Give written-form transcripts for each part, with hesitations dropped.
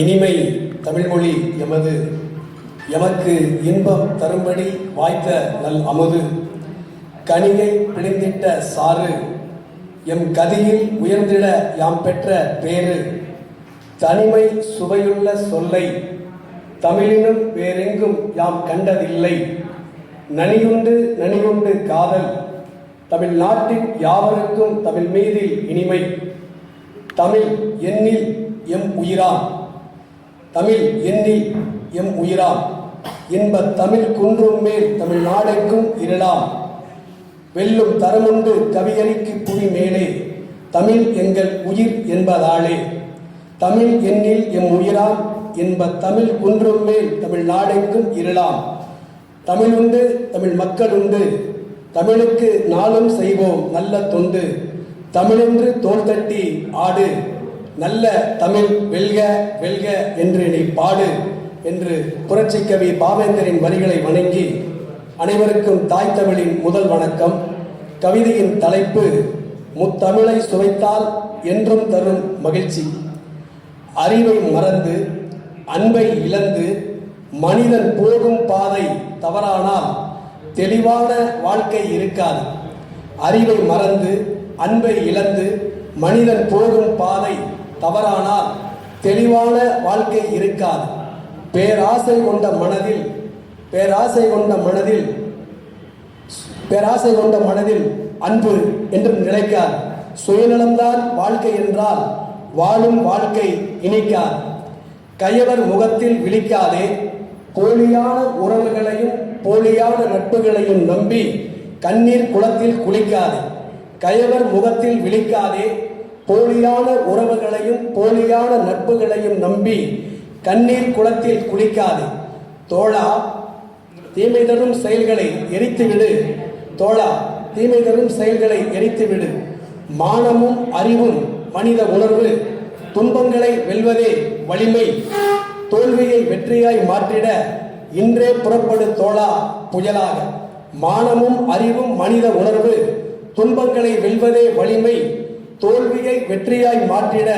இனிமை தமிழ்மொழி எமக்கு இன்பம் தரும்படி வாய்த்த நல் அமுது, கனியை பிழிந்திட்ட சாறு, எம் கதியில் உயர்ந்திட யாம் பெற்ற பேறு, தனிமை சுவையுள்ள சொல்லை தமிழினும் வேறெங்கும் யாம் கண்டதில்லை, நனியுண்டு காதல், தமிழ்நாட்டின் யாவருக்கும் தமிழ் மீதில் இனிமை, தமிழ் எண்ணில் எம் உயிராம், தமிழ் எண்ணில் எம் உயிராம், இன்ப தமிழ் குன்றும் மேல் தமிழ் நாடெங்கும் இருளாம், வெல்லும் தரமுண்டு கவியறிக்கு புவி மேலே, தமிழ் எங்கள் உயிர் என்பதாலே, தமிழ் எண்ணில் எம் உயிராம், இன்ப தமிழ் குன்றும் மேல் தமிழ் நாடெங்கும் இருளாம், தமிழ் உண்டு தமிழ் மக்கள் உண்டு, தமிழுக்கு நாளும் செய்வோம் நல்ல தொண்டு, தமிழென்று தோள் தட்டி ஆடு, நல்ல தமிழ் வெல்க வெல்க என்று நீ பாடு என்று புரட்சி கவி பாவேந்தரின் வரிகளை வணங்கி, அனைவருக்கும் தாய் தமிழின் முதல் வணக்கம். கவிதையின் தலைப்பு முத்தமிழை சுவைத்தால் என்றும் தரும் மகிழ்ச்சி. அறிவை மறந்து அன்பை இழந்து மனிதன் போகும் பாதை தவறானால் தெளிவான வாழ்க்கை இருக்காது. அறிவை மறந்து அன்பை இழந்து மனிதன் போகும் பாதை தவறானால் தெளிவான வாழ்க்கை இருக்காது. பேராசை கொண்ட மனதில் அன்பு என்று நிலைக்காது. சுயநலம்தான் வாழ்க்கை என்றால் வாழும் வாழ்க்கை இனிக்காது. கயவர் முகத்தில் விழிக்காதே, போலியான உறவுகளையும் போலியான நட்புகளையும் நம்பி கண்ணீர் குளத்தில் குளிக்காதே. கயவர் முகத்தில் விழிக்காதே, போலியான உறவுகளையும் போலியான நட்புகளையும் நம்பி கண்ணீர் குளத்தில் குளிக்காதே. தோழா, தீமை தரும் செயல்களை எரித்துவிடு. தோழா, தீமை தரும் செயல்களை எரித்துவிடு. மானமும் அறிவும் மனித உணர்வு, துன்பங்களை வெல்வதே வலிமை. தோல்வியை வெற்றியாய் மாற்றிட இன்றே புறப்படு தோழா புயலாக. மானமும் அறிவும் மனித உணர்வு, துன்பங்களை வெல்வதே வலிமை. தோல்வியை வெற்றியாய் மாற்றிட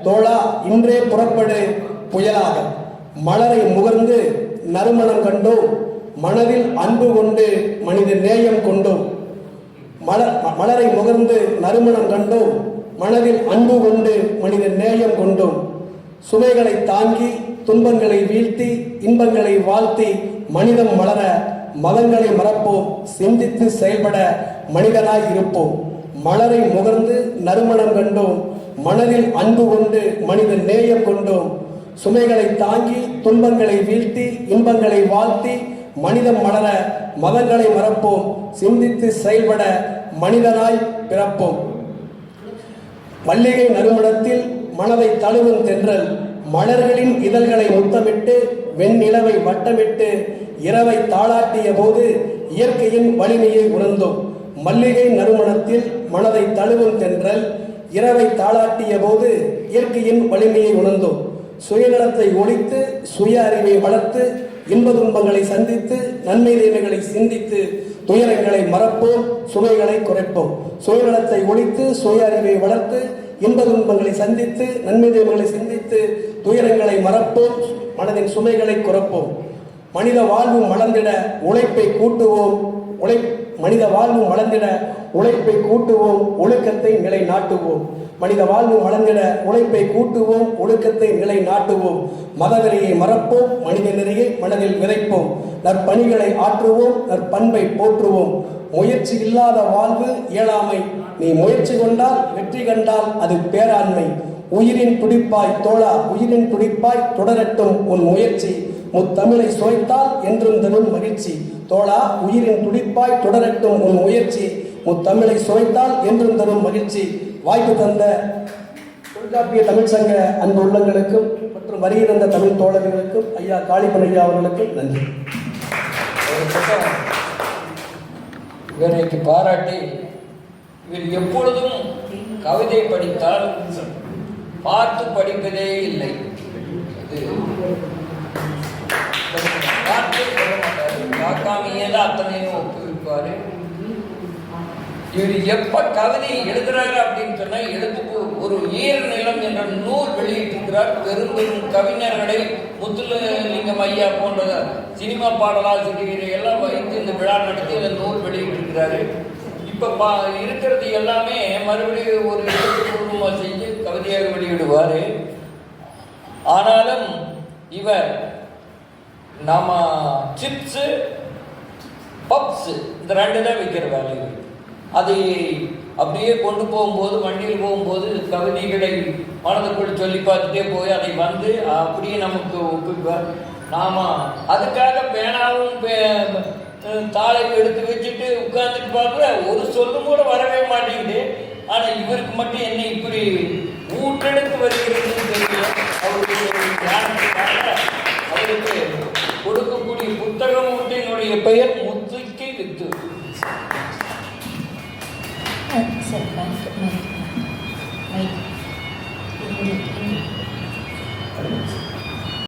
தோழா இன்றே புறப்படு புயலாக. மலரை முகர்ந்து நறுமணம் கண்டோம், மனதில் அன்பு கொண்டு மனித நேயம் கொண்டோம். மலரை முகர்ந்து நறுமணம் கண்டோம், மனதில் அன்பு கொண்டு மனித நேயம் கொண்டோம். சுமைகளை தாங்கி துன்பங்களை வீழ்த்தி இன்பங்களை வாழ்த்தி மனிதம் வளர மதங்களை மறப்போம், சிந்தித்து செயல்பட மனிதனாய் இருப்போம். மலரை முகர்ந்து நறுமணம் கண்டோம், மனதில் அன்பு கொண்டு மனித நேயம் கொண்டோம். சுமைகளை தாங்கி துன்பங்களை வீழ்த்தி இன்பங்களை வாழ்த்தி மனிதம் வளர மதங்களை மறப்போம், சிந்தித்து செயல்பட மனிதனாய் பிறப்போம். மல்லிகை நறுமணத்தில் மனதை தழுவும் தென்றல், மலர்களின் இதழ்களை முத்தமிட்டு வெண்ணிலவை வட்டமிட்டு இரவை தாளாட்டிய போது இயற்கையின் வலிமையை உணர்ந்தோம். மல்லிகை நறுமணத்தில் மனதை தழுவும் தென்றல், இரவை தாளாட்டிய போது இயற்கையின் வலிமையை உணர்ந்தோம். சுயநலத்தை ஒழித்து சுய அறிவை வளர்த்து இன்ப துன்பங்களை சந்தித்து நன்மை தீமைகளை சிந்தித்து துயரங்களை மறப்போம், சுமைகளை குறைப்போம். சுயநலத்தை ஒழித்து சுய அறிவை வளர்த்து இன்ப துன்பங்களை சந்தித்து நன்மை தீமைகளை சிந்தித்து துயரங்களை மறப்போம், மனதின் சுமைகளை குறைப்போம். மனித வாழ்வு மலர்ந்திட உழைப்பை கூட்டுவோம், மனித வாழ்வு மலர்ந்திட உழைப்பை கூட்டுவோம், ஒழுக்கத்தை நிலை நாட்டுவோம். மனித வாழ்வு மலர்ந்திட உழைப்பை கூட்டுவோம், ஒழுக்கத்தை நிலை நாட்டுவோம். மதவெறியை மறப்போம், மனித நெறியை மனதில் விதைப்போம். நற்பணிகளை ஆற்றுவோம், நற்பண்பை போற்றுவோம். முயற்சி இல்லாத வாழ்வு இயலாமை, நீ முயற்சி கொண்டால் வெற்றி கண்டால் அது பேராண்மை. உயிரின் துடிப்பாய் தோழா, உயிரின் துடிப்பாய் தொடரட்டும் உன் முயற்சி. முத்தமிழை சுவைத்தால் என்றும் தரும் மகிழ்ச்சி. தோழா, உயிரின் துடிப்பாய் தொடரட்டும் உன் முயற்சி. முத்தமிழை சுவைத்தால் என்றும் தரும் மகிழ்ச்சி. வாய்ப்பு தந்த தொல்காப்பிய தமிழ் சங்க அன்பு உள்ளங்களுக்கும் மற்றும் வருகிறந்த தமிழ் தோழர்களுக்கும் ஐயா காளிப்பன் ஐயா அவர்களுக்கும் நன்றி. இவருக்கு பாராட்டி, இவர் எப்பொழுதும் கவிதை படித்தால் பார்த்து படிப்பதே இல்லை. பார்க்காமையே தான் அத்தனையும் ஒப்புவிப்பாரு. இவர் எப்ப கவிதை எழுதுறாரு அப்படின்னு சொன்னா, எழுத்துக்கு ஒரு ஈர நிலம் என்ற நூல் வெளியிட்டு இருக்கிறார். பெரும் பெரும் கவிஞர்களை முத்துலிங்கம் ஐயா போன்ற சினிமா பாடலாசிரியரை எல்லாம் வைத்து இந்த விழா நடத்தி இந்த நூல் வெளியிட்டிருக்கிறாரு. இப்போ இருக்கிறது எல்லாமே மறுபடியும் ஒரு எழுத்துப்பூர்வமாக செஞ்சு கவிதையாக வெளியிடுவார். ஆனாலும் இவர் நம்ம சிப்ஸு பப்ஸு இந்த ரெண்டு தான் விற்கிற வேலை. அதை அப்படியே கொண்டு போகும்போது வண்டியில் போகும்போது கவிதைகளை மனதுக்குள் சொல்லி பார்த்துட்டே போய் அதை வந்து அப்படியே நமக்கு ஒப்புப்பார். நாம் அதுக்காக பேனாவும் தாளையும் எடுத்து வச்சுட்டு உட்கார்ந்துட்டு பார்க்குற ஒரு சொல்லும் கூட வரவே மாட்டேங்குது. ஆனால் இவருக்கு மட்டும் என்ன இப்படி ஊட்டெடுத்து வருகிறதுன்னு தெரியல. அவருக்கு ஞானத்துக்காக அவருக்கு கொடுக்கக்கூடிய புத்தகம் ஒன்றினுடைய பெயர் முத்துக்கு வித்து. Sir,